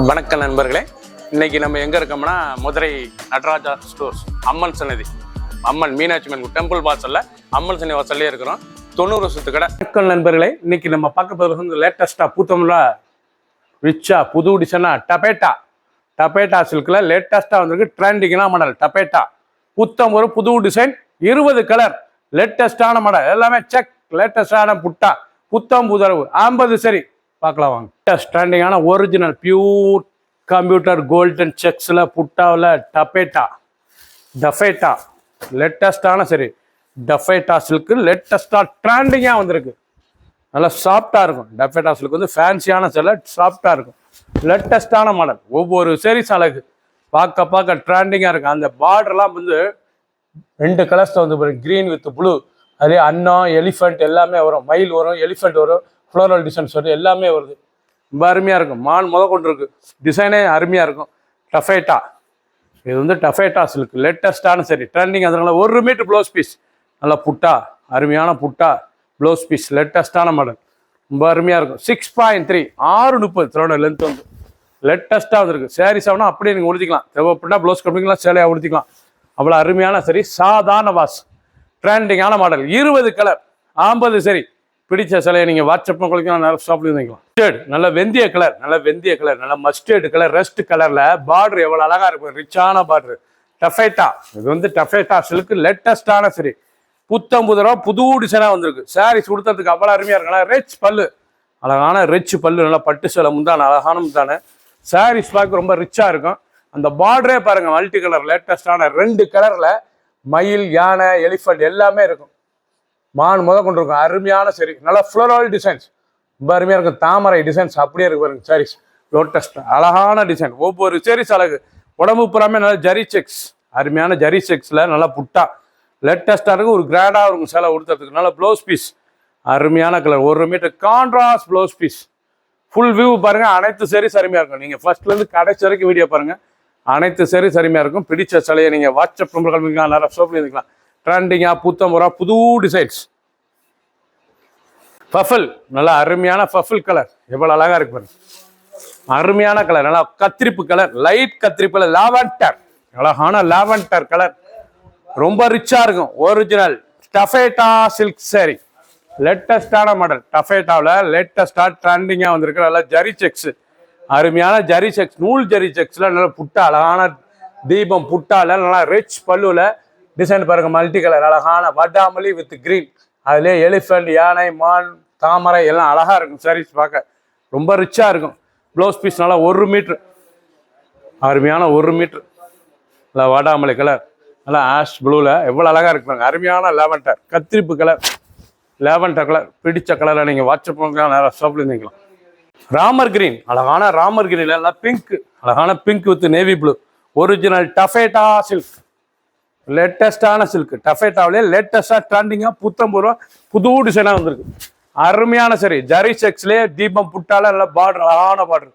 வணக்கம் நண்பர்களே, இன்னைக்கு நம்ம எங்க இருக்கோம்னா மதுரை நடராஜா ஸ்டோர்ஸ் அம்மன் சன்னதி, அம்மன் மீனாட்சி அம்மன் டெம்பிள் வாசல்ல அம்மன் சன்னதி வாசல்லே இருக்கிறோம். 90 வருஷத்து கடை. வணக்கம் நண்பர்களே, இன்னைக்கு நம்ம பார்க்க போகிறது வந்து லேட்டஸ்டா பூத்தம்ல ரிச்சா புது டிசைனா டபேட்டா சில்க்ல லேட்டஸ்டா வந்திருக்கு. ட்ரெண்டிங்கான மாடல் டபேட்டா புத்தம் ஒரு புது டிசைன், 20 கலர், லேட்டஸ்டான மாடல், எல்லாமே செக், லேட்டஸ்டான புட்டா, புத்தம் புதரவு 50 சரி. பார்க்கலாம் வாங்க. ஸ்டாண்டிங்கான original pure computer golden செக்ஸில் புட்டாவில் taffeta லேட்டஸ்டான சரி. டஃபேட்டா சில்க்கு லேட்டஸ்டாக ட்ரெண்டிங்காக வந்திருக்கு. நல்லா சாஃப்டாக இருக்கும். டஃபேட்டா சில்க் வந்து ஃபேன்சியான சில சாஃப்டாக இருக்கும். லேட்டஸ்டான மாடல், ஒவ்வொரு சீரிஸ் அழகு பார்க்க ட்ரெண்டிங்காக இருக்கும். அந்த பார்டர்லாம் வந்து 2 கலர்ஸ் வந்து க்ரீன் வித் ப்ளூ, அதே அன்னம் எலிஃபெண்ட் எல்லாமே வரும். மயில் வரும், எலிஃபெண்ட் வரும், ஃப்ளோரல் டிசைன்ஸ் வரும், எல்லாமே வருது. ரொம்ப அருமையாக இருக்கும். மான் கொண்டு இருக்கு. டிசைனே அருமையாக இருக்கும். டஃபேட்டா, இது வந்து டஃபேட்டா சில்க் லேட்டஸ்டான சரி ட்ரெண்டிங். அதனால 1 மீட்டர் ப்ளவுஸ் பீஸ், நல்லா புட்டா, அருமையான புட்டா ப்ளவுஸ் பீஸ், லேட்டஸ்டான மாடல், ரொம்ப அருமையாக இருக்கும். 6.3 6:30 த்ரோட லென்த் வந்து லேட்டஸ்ட்டாக வந்துருக்கு. சாரீஸ் ஆகுனா அப்படியே நீங்கள் உடுத்திக்கலாம். தேவைப்பட்டா ப்ளவுஸ் கட்டிக்கலாம், சேலையாக உடுத்திக்கலாம். அவ்வளோ அருமையான சரி. சாதாரண வாஸ், ட்ரெண்டிங்கான மாடல், 20 கலர், 50 சரி. பிடிச்ச சிலையை நீங்கள் வாட்ஸ்அப் குளிக்கலாம், நிறைய ஷாப்லேயும் வாங்கிக்கலாம். நல்ல வெந்தய கலர், நல்ல மஸ்டர்டு கலர், ரெஸ்ட் கலரில் பார்டர் எவ்வளோ அழகாக இருக்கும். ரிச்சான பார்டர். டஃபேட்டா, இது வந்து டஃபேட்டா சில்க்கு லேட்டஸ்டான சரி. புத்தம் புது டிசைனாக வந்திருக்கு. சாரீஸ் கொடுத்ததுக்கு அவ்வளோ அருமையாக இருக்கும். நல்லா ரிச் பல்லு, அழகான ரிச் பல்லு, நல்லா பட்டு சேலை முந்தான, அழகான முந்தான. சாரீஸ் பார்க்க ரொம்ப ரிச்சாக இருக்கும். அந்த பார்டரே பாருங்கள், மல்டி கலர் லேட்டஸ்டான 2 கலரில் மயில், யானை, எலிஃபண்ட் எல்லாமே இருக்கும். மான் கொண்டு இருக்கும். அருமையான சரி. நல்லா ஃப்ளோரல் டிசைன்ஸ், ரொம்ப அருமையாக இருக்கும். தாமரை டிசைன்ஸ் அப்படியே இருக்கு பாருங்க. சாரீஸ் லோட்டஸ்ட் அழகான டிசைன், ஒவ்வொரு சாரீஸ் அழகு. உடம்பு புறாமே நல்லா ஜரி செக்ஸ், அருமையான ஜரி செக்ஸில் நல்லா புட்டா லேட்டஸ்டாக இருக்கும். ஒரு கிராண்டாக இருக்கும் சேலை உடுத்துறதுக்கு. நல்லா ப்ளவுஸ் பீஸ், அருமையான colour, 1 metre contrast blouse piece. Full view பாருங்கள். அனைத்து சாரீஸ் அருமையாக இருக்கும். நீங்கள் ஃபர்ஸ்ட்லேருந்து கடைசி வரைக்கும் வீடியோ பாருங்கள். அனைத்து சாரீஸ் அருமையாக இருக்கும். பிடிச்ச சிலையை நீங்கள் வாட்ஸ்அப் நம்பர் கல்விக்கலாம், நிறைய ஷாப்ல இருக்கலாம். ட்ரெண்டிங்காக புத்தம் புது டிசைன்ஸ். பஃபில், நல்லா அருமையான பஃபில் கலர், எவ்வளோ அழகாக இருக்கு பாருங்க. அருமையான கலர், நல்லா கத்திரிப்பு கலர், லைட் கத்திரிப்பு, லாவெண்டர், அழகான லாவெண்டர் கலர், ரொம்ப ரிச்சாக இருக்கும். ஒரிஜினல் டஃபேட்டா சில்க் சாரி, லேட்டஸ்டான மாடல். டஃபேட்டாவில் லேட்டஸ்டாக ட்ரெண்டிங்காக வந்திருக்கு. நல்லா ஜரி செக்ஸ், அருமையான ஜரி செக்ஸ், நூல் ஜரி செக்ஸில் நல்லா புட்டா, அழகான தீபம் புட்டாவில் நல்லா ரிச் பல்லுவில் டிசைன் பாருங்க. மல்டி கலர், அழகான வடாமலி வித் கிரீன், அதுலேயே எலிஃபெண்ட், யானை, மான், தாமரை எல்லாம் அழகாக இருக்கும். சாரீஸ் பார்க்க ரொம்ப ரிச்சாக இருக்கும். ப்ளவுஸ் பீஸ் நல்லா 1 மீட்ரு, அருமையான 1 மீட்ரு. நல்லா வடாமலை கலர், நல்லா ஆஷ் ப்ளூவில் எவ்வளோ அழகாக இருக்குங்க. அருமையான லேவெண்டர் கத்திரிப்பு கலர், லேவெண்டர் கலர். பிடிச்ச கலரில் நீங்கள் வாட்ஸ்அப் நிறைய ஷாப்ல இருந்தீங்களா. ராமர் கிரீன், அழகான ராமர் கிரீன், எல்லாம் பிங்க், அழகான pink with navy blue. Original taffeta silk, லேட்டஸ்டான சில்க். டஃபேட்டாவிலே லேட்டஸ்டாக ட்ரெண்டிங்காக புது டிசைனாக வந்திருக்கு. அருமையான சரி. ஜரி செக்ஸ்லேயே தீபம் புட்டால நல்லா பார்டர், அழகான பார்டர்,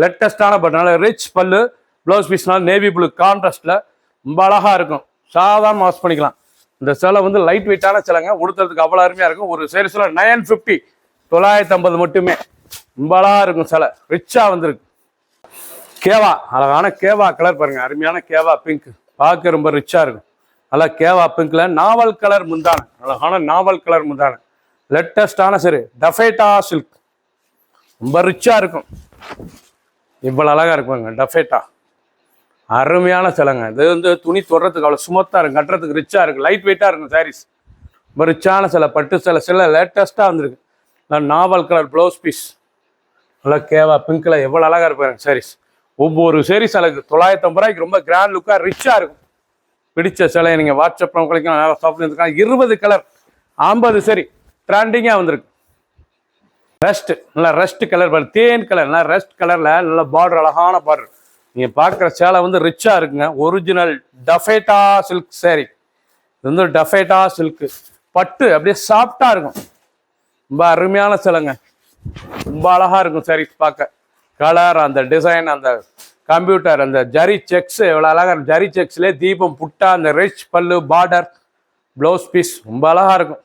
லேட்டஸ்டான பார்டர். நல்லா ரிச் பல்லு, ப்ளவுஸ் பீஸ்னால நேவி ப்ளூ கான்ட்ராஸ்டில் ரொம்ப அழகாக இருக்கும். சாதாரண வாஷ் பண்ணிக்கலாம். இந்த சேலை வந்து லைட் வெயிட்டான சேலைங்க, உடுத்துறதுக்கு அவ்வளோ அருமையாக இருக்கும். ஒரு சேரீஸில் 950 950 மட்டுமே. ரொம்ப அழகாக இருக்கும் சேலை, ரிச்சாக வந்திருக்கு. கேவா, அழகான கேவா கலர் பாருங்கள். அருமையான கேவா பிங்க், பார்க்க ரொம்ப ரிச்சாக இருக்கும். நல்லா கேவா பிங்க்ல நாவல் கலர் முந்தான, அழகான நாவல் கலர் முந்தான, லேட்டஸ்டான சரி. டஃபேட்டா சில்க், ரொம்ப ரிச்சா இருக்கும். இவ்வளவு அழகா இருக்குங்க டஃபேட்டா. அருமையான சிலைங்க. இது வந்து துணி தொடுறதுக்கு அவ்வளோ சுமத்தா இருக்கும், கட்டுறதுக்கு ரிச்சா இருக்கு, லைட் வெயிட்டா இருக்கும். சாரீஸ் ரொம்ப ரிச்சான சிலை, பட்டு சிலை லேட்டஸ்டா வந்துருக்கு. நாவல் கலர் ப்ளவுஸ் பீஸ், நல்லா கேவா பிங்க்ல எவ்வளோ அழகா இருப்பாங்க சாரீஸ். ஒவ்வொரு சாரீஸ் அழகு. 950 ரூபாய்க்கு ரொம்ப கிராண்ட் லுக்கா ரிச்சா இருக்கும். பிடிச்ச சிலையை நீங்கள் வாட்ஸ்அப் குளிக்கலாம், நிறைய ஷாப்ல இருக்காங்க. 20 கலர், 50 சரி. ட்ரெண்டிங்காக வந்திருக்கு. ரெஸ்ட், நல்லா ரெஸ்ட் கலர், தேன் கலர், நல்லா ரெஸ்ட் கலரில் நல்ல பார்டர், அழகான பார்டர். நீங்கள் பார்க்குற சேலை வந்து ரிச்சாக இருக்குங்க. Original taffeta silk sari. இது வந்து டஃபேட்டா சில்க்கு பட்டு, அப்படியே சாஃப்டாக இருக்கும். ரொம்ப அருமையான சேலைங்க, ரொம்ப அழகாக இருக்கும் சாரீஸ் பார்க்க. கலர், அந்த டிசைன், அந்த கம்ப்யூட்டர், அந்த ஜரி செக்ஸ் எவ்வளோ அழகாக. ஜரி செக்ஸ்லேயே தீபம் புட்டா, அந்த ரிச் பல்லு, பார்டர், ப்ளவுஸ் பீஸ் ரொம்ப அழகாக இருக்கும்.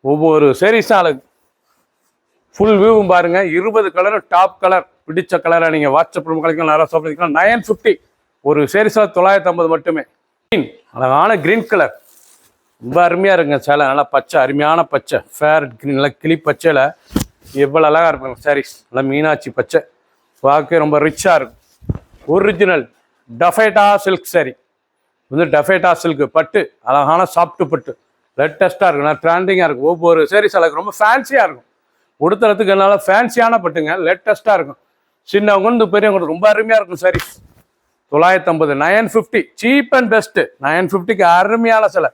ஒவ்வொரு சாரீஸும் அழகு. ஃபுல் வியூவும் பாருங்கள். 20 கலரும் டாப் கலர். பிடிச்ச கலரை நீங்கள் வாட்ஸ்அப் கழிக்கலாம், நிறைய சாப்பிட்டுக்கலாம். 950 ஒரு சேரீஸில் 950 மட்டுமே. க்ரீன், அழகான க்ரீன் கலர், ரொம்ப அருமையாக இருக்குங்க சேலை. நல்லா பச்சை, அருமையான பச்சை, ஃபேரட் க்ரீன், நல்லா கிளி பச்சையில் எவ்வளோ அழகாக இருக்குங்க சாரீஸ். நல்லா மீனாட்சி பச்சை, பார்க்க ரொம்ப ரிச்சாக இருக்கும். ஒரிஜினல் டஃபேட்டா சில்க் சாரி வந்து டஃபேட்டா சில்க் பட்டு, அழகான சாஃப்ட் பட்டு, லேட்டஸ்ட்டாக இருக்கும், நல்லா ட்ரெண்டிங்காக இருக்கும். ஒவ்வொரு சாரீஸ் அழகு ரொம்ப ஃபேன்சியாக இருக்கும். உடுத்துறதுக்கு நல்லா ஃபேன்சியான பட்டுங்க, லேட்டஸ்ட்டாக இருக்கும். சின்னவங்க வந்து பெரியவங்க ரொம்ப அருமையாக இருக்கும் சாரீஸ். 950, 950 cheap and best. 950க்கு அருமையான சிலை,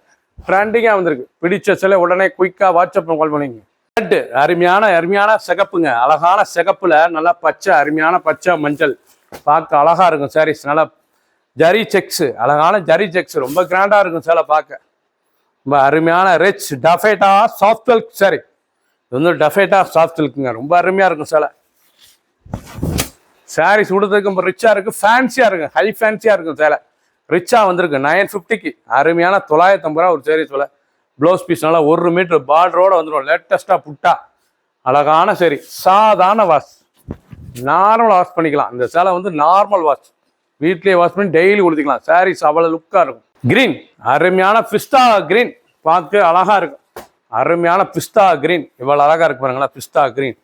ட்ரெண்டிங்காக வந்திருக்கு. பிடிச்ச சிலை உடனே குயிக்காக வாட்ஸ்அப் கால் பண்ணிங்க. ரெட்டு, அருமையான சிகப்புங்க, அழகான சிகப்புல நல்லா பச்சை, அருமையான பச்சை மஞ்சள், பார்க்க அழகா இருக்கும் சாரீஸ். நல்லா ஜரி செக்ஸ், அழகான ஜரி செக்ஸ், ரொம்ப கிராண்டா இருக்கும் சேலை பார்க்க. ரொம்ப அருமையான rich taffeta soft silk sari. இது வந்து டஃபேட்டா சாஃப்ட் சில்க்குங்க, ரொம்ப அருமையா இருக்கும் சேலை. சாரீஸ் உடுறதுக்கு ரொம்ப ரிச்சா இருக்கு, ஃபேன்சியா இருக்கு, ஹை ஃபேன்சியா இருக்கும் சேலை. ரிச்சா வந்திருக்கு 950க்கு. அருமையான 950 ரூபா ஒரு சாரீஸ் விலை. ப்ளவுஸ் பீஸ் நல்லா 1 மீட்டர் பார்டரோட வந்துடும். லேட்டஸ்ட்டாக புட்டா அழகான சரி. சாதாரண வாஷ், நார்மல் வாஷ் பண்ணிக்கலாம். இந்த சேலை வந்து நார்மல் வாஷ், வீட்லேயே வாஷ் பண்ணி டெய்லி கொடுத்துக்கலாம். சாரீஸ் அவ்வளோ லுக்காக இருக்கும். கிரீன், அருமையான பிஸ்தா கிரீன், பார்க்க அழகாக இருக்கும். அருமையான பிஸ்தா கிரீன், இவ்வளோ அழகாக இருக்கு பாருங்களா. பிஸ்தா கிரீன்,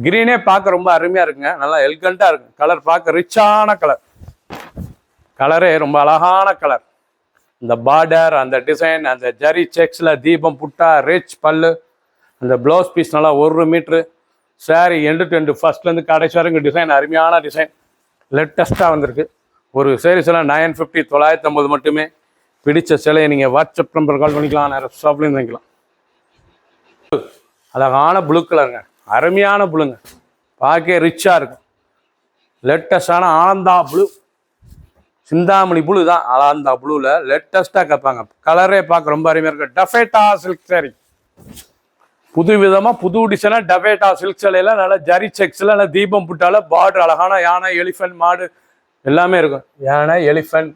கிரீனே பார்க்க ரொம்ப அருமையாக இருக்குங்க, நல்லா எலிகண்டாக இருக்கும். கலர் பார்க்க ரிச்சான கலர், கலரே ரொம்ப அழகான கலர். இந்த பார்டர், அந்த டிசைன், அந்த ஜரி செக்ஸில் தீபம் புட்டா, ரிச் பல்லு, அந்த ப்ளவுஸ் பீஸ் நல்லா 1 metre. Sari end to end, ஃபர்ஸ்ட்லேருந்து கடைசி வரைக்கும் டிசைன், அருமையான டிசைன், லேட்டஸ்ட்டாக வந்திருக்கு. ஒரு சாரீஸ்லாம் 950, 950 மட்டுமே. பிடிச்ச சிலையை நீங்கள் வாட்ஸ்அப் நம்பர் கால் பண்ணிக்கலாம், நிறைய ஷாப்லேயும் வாங்கிக்கலாம். அழகான ப்ளூ கலருங்க, அருமையான ப்ளூங்க, பார்க்க ரிச்சாக இருக்கும். லேட்டஸ்டான ஆனந்தா ப்ளூ, சிந்தாமணி ப்ளூ தான். ஆனந்தா ப்ளூவில் லேட்டஸ்ட்டாக கேட்பாங்க. கலரே பார்க்க ரொம்ப அருமையாக இருக்கு. டஃபேட்டா சில்க் சாரி, புது விதமாக புது டிசைனாக டஃபேட்டா சில்க் சேலையில் நல்லா ஜரி செக்ஸில் நல்லா தீபம் புட்டால பார்டர், அழகான யானை, எலிஃபென்ட், மாடு எல்லாமே இருக்கும். யானை, எலிஃபென்ட்,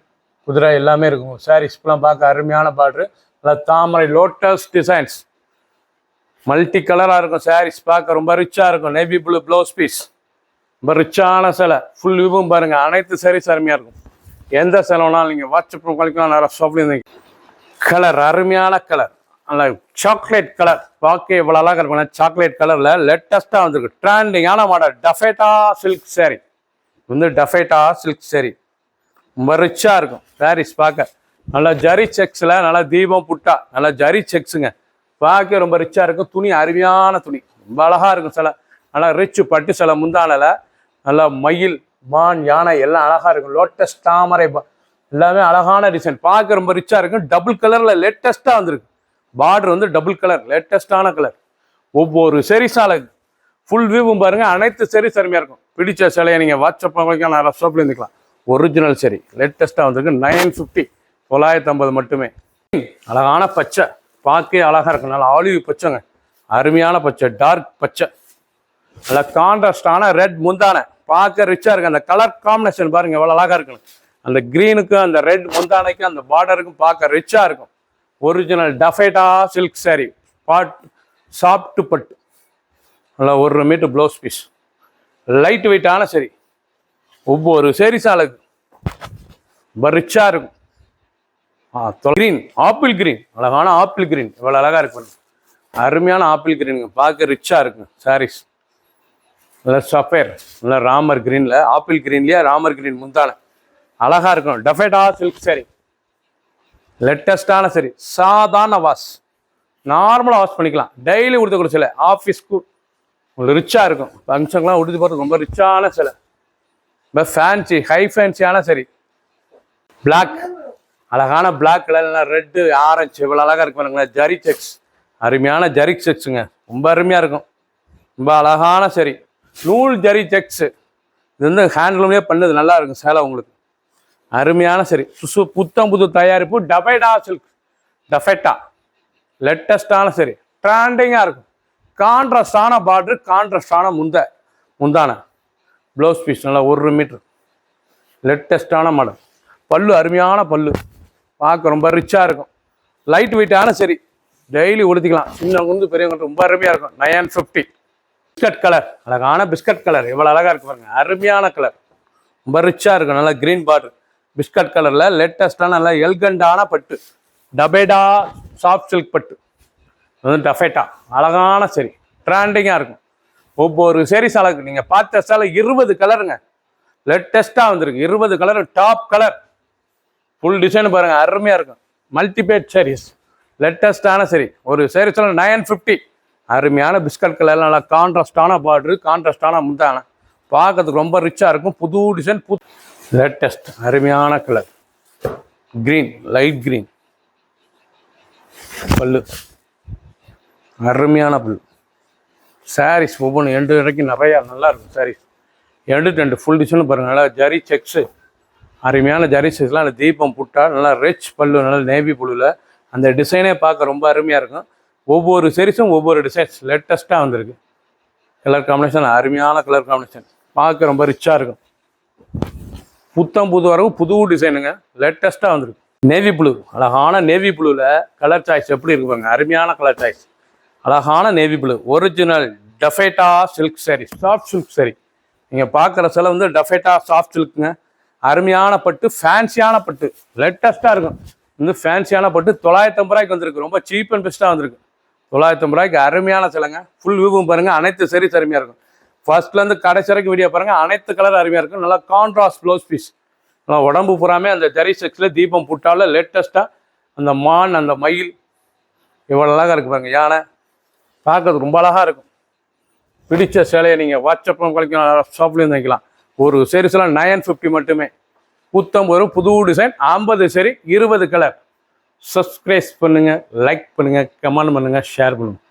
குதிரை எல்லாமே இருக்கும். சாரீஸ்லாம் பார்க்க அருமையான பார்டரு, நல்லா தாமரை லோட்டஸ் டிசைன்ஸ், மல்டி கலராக இருக்கும். சாரீஸ் பார்க்க ரொம்ப ரிச்சாக இருக்கும். நேவி ப்ளூ ப்ளவுஸ் பீஸ், ரொம்ப ரிச்சான சிலை. ஃபுல் வியூவும் பாருங்கள், அனைத்து சாரீஸ் அருமையாக இருக்கும். எந்த செலவுனாலும் நீங்கள் வாட்ஸ்அப் கழிக்கலாம், நிறைய ஷாப்லேயும். கலர் அருமையான கலர், நல்லா சாக்லேட் கலர், பார்க்க இவ்வளோ அழகாக இருக்கும். சாக்லேட் கலரில் லேட்டஸ்ட்டாக வந்துருக்கு, ட்ரெண்டிங்கான மாடல் டஃபேட்டா சில்க் சாரி. வந்து டஃபேட்டா சில்க் சாரி ரொம்ப ரிச்சாக இருக்கும். சாரீஸ் பார்க்க நல்லா ஜரி செக்ஸில் நல்லா தீபம் புட்டா, நல்லா ஜரி செக்ஸுங்க, பார்க்க ரொம்ப ரிச்சாக இருக்கும். துணி அருமையான துணி, ரொம்ப அழகாக இருக்கும் சிலை. நல்லா ரிச்சு பட்டு சிலை, முந்தானில் நல்லா மயில், மான், யானை எல்லாம் அழகாக இருக்கும். லோட்டஸ், தாமரை எல்லாமே அழகான டிசைன், பார்க்க ரொம்ப ரிச்சாக இருக்கும். டபுள் கலரில் லேட்டஸ்ட்டாக வந்திருக்கு. பார்டர் வந்து டபுள் கலர், லேட்டஸ்டான கலர். ஒவ்வொரு சாரீஸால ஃபுல் வியூவும் பாருங்கள், அனைத்து சாரீஸ் அருமையாக இருக்கும். பிடிச்ச சிலையை நீங்கள் வாட்ஸ்அப் பண்ணிக்கலாம், நிறைய ஷாப்பில் இருந்துக்கலாம். ஒரிஜினல் சரி லேட்டஸ்ட்டாக வந்திருக்கு. 950, 950 மட்டுமே. அழகான பச்சை, பார்க்க அழகாக இருக்கும். நல்லா ஆலிவ் பச்சைங்க, அருமையான பச்சை, டார்க் பச்சை, நல்லா கான்ட்ராஸ்டான ரெட் முந்தானை, பார்க்க ரிச்சாக இருக்கு. அந்த கலர் காம்பினேஷன் பாருங்க எவ்வளோ அழகாக இருக்கணும். அந்த க்ரீனுக்கும் அந்த ரெட் முந்தானைக்கும் அந்த பார்டருக்கும் பார்க்க ரிச்சாக இருக்கும். Original taffeta silk sorry, soft பட்டு, நல்லா 1 மீட்டர் ப்ளவுஸ் பீஸ், லைட் வெயிட்டான சரி. ஒவ்வொரு சாரீஸும் அழகு, ரொம்ப ரிச்சாக இருக்கும். கிரீன், ஆப்பிள் கிரீன், அழகான ஆப்பிள் கிரீன், இவ்வளோ அழகாக இருக்கும். அருமையான ஆப்பிள் கிரீனுங்க, பார்க்க ரிச்சாக இருக்கும் சாரீஸ். நல்லா சஃபேர், நல்லா ராமர் கிரீனில், ஆப்பிள் கிரீன்லேயே ராமர் கிரீன் முந்தானை, அழகாக இருக்கும். டஃபேட்டா சில்க் சாரி, லேட்டஸ்டான சரி. சாதாரண வாஷ், நார்மலாக வாஷ் பண்ணிக்கலாம். டெய்லி கொடுத்த சிலை, ஆஃபீஸ்க்கு உங்களுக்கு ரிச்சாக இருக்கும். ஃபங்க்ஷன்லாம் உடுத்தி போகிறது ரொம்ப ரிச்சான சிலை, ரொம்ப ஃபேன்சி, ஹை ஃபேன்சியான சரி. பிளாக், அழகான பிளாக் கலர், ரெட்டு, ஆரஞ்சு, இவ்வளோ அழகாக இருக்கு பாருங்களேன். ஜரி செக்ஸ், அருமையான ஜரி செக்ஸுங்க, ரொம்ப அருமையாக இருக்கும். ரொம்ப அழகான சரி, நூல் ஜரி செக்ஸு. இது வந்து ஹேண்ட்லூம்லேயே பண்ணது, நல்லா இருக்கும் சேலை உங்களுக்கு. அருமையான சரி, புத்தம் புது தயாரிப்பு, டஃபேட்டா சில்க், டஃபேட்டா லேட்டஸ்டான சரி, ட்ரெண்டிங்காக இருக்கும். கான்ட்ராஸ்டான பார்டர், கான்ட்ராஸ்டான முந்தான ப்ளவுஸ் பீஸ், நல்லா 1 மீட்டர், லேட்டஸ்டான மாடல். பல்லு அருமையான பல்லு, பார்க்க ரொம்ப ரிச்சாக இருக்கும். லைட் வெயிட்டான சரி, டெய்லி உடுத்திக்கலாம். சின்ன குந்து பெரியவங்க ரொம்ப அருமையாக இருக்கும். 950, பிஸ்கட் கலர், அழகான பிஸ்கட் கலர், எவ்வளோ அழகாக இருக்கு பாருங்க. அருமையான கலர், ரொம்ப ரிச்சாக இருக்கும். நல்லா கிரீன் பார்டர் பிஸ்கட் கலரில் லேட்டஸ்டான நல்லா எல்கண்டான பட்டு, டபேடா சாஃப்ட் சில்க் பட்டு, டஃபேட்டா அழகான சரி, ட்ரெண்டிங்காக இருக்கும். ஒவ்வொரு சேரீஸ் அழகு. நீங்கள் பார்த்த சேலை 20 கலருங்க, லேட்டஸ்ட்டாக வந்திருக்கு. 20 colour, top colour, full design பாருங்கள், அருமையாக இருக்கும். மல்டிபேட் சாரீஸ், லேட்டஸ்டான சரி. ஒரு சேரீஸ் 950. அருமையான பிஸ்கட் கலர், நல்லா கான்ட்ராஸ்டான பார்டரு, கான்ட்ராஸ்டான முந்தான, பார்க்கறதுக்கு ரொம்ப ரிச்சாக இருக்கும். புது டிசைன், லேட்டஸ்ட் அருமையான கலர் கிரீன், லைட் கிரீன் பல்லு, அருமையான பல்லு. சாரீஸ் ஒவ்வொன்று எண்டு வரைக்கும் நிறையா நல்லா இருக்கும். சாரீஸ் எண்டு ஃபுல் டிசைன் பாருங்கள், நல்லா ஜரி செக்ஸு, அருமையான ஜரி செக்ஸ்லாம் அந்த தீபம் புட்டா, நல்லா ரிச் பல்லு, நல்லா நேவி புல்லில் அந்த டிசைனே பார்க்க ரொம்ப அருமையாக இருக்கும். ஒவ்வொரு சாரீஸும் ஒவ்வொரு டிசைன்ஸ் லேட்டஸ்ட்டாக வந்திருக்கு. கலர் காம்பினேஷன் அருமையான கலர் காம்பினேஷன், பார்க்க ரொம்ப ரிச்சாக இருக்கும். புத்தம் புது வரவு, புது டிசைனுங்க, லேட்டஸ்ட்டாக வந்துருக்கு. நேவி ப்ளூ, அழகான நேவி ப்ளூவில் கலர் சாய்ஸ் எப்படி இருக்குப்பாங்க, அருமையான கலர் சாய்ஸ், அழகான navy blue. Original taffeta silk sari, soft silk sari. நீங்கள் பார்க்குற சில வந்து டஃபேட்டா சாஃப்ட் சில்க்குங்க, அருமையான பட்டு, ஃபேன்சியான பட்டு, லேட்டஸ்ட்டாக இருக்கும். வந்து ஃபேன்சியான பட்டு 950 ரூபாய்க்கு வந்திருக்கு. ரொம்ப சீப் அண்ட் பெஸ்ட்டாக வந்திருக்கு. 950 ரூபாய்க்கு அருமையான சிலைங்க. ஃபுல் வியூவும் பாருங்கள், அனைத்து சாரீஸ் அருமையாக இருக்கும். ஃபர்ஸ்ட்லேருந்து கடைசி வரைக்கும் வீடியோ பாருங்கள், அனைத்து கலர் அருமையாக இருக்கும். நல்லா கான்ட்ராஸ்ட் ப்ளவுஸ் பீஸ், நல்லா உடம்பு பூராமே அந்த ஜரி செக்ஸில் தீபம் புட்டால லேட்டஸ்ட்டாக அந்த மான், அந்த மயில், இவ்வளோ அழகாக இருக்குது பாருங்கள். யானை பார்க்கறது ரொம்ப அழகாக இருக்கும். பிடிச்ச சேலையை நீங்கள் வாட்ஸ்அப்பில் குறைக்கலாம், ஷாப்லேயும் வைக்கலாம். ஒரு சாரீஸ்லாம் 950 மட்டுமே. புத்தம் வரும், புது டிசைன், 50 சாரீ, 20 கலர். சப்ஸ்கிரைப் பண்ணுங்கள், லைக் பண்ணுங்கள், கமெண்ட் பண்ணுங்கள், ஷேர் பண்ணுங்கள்.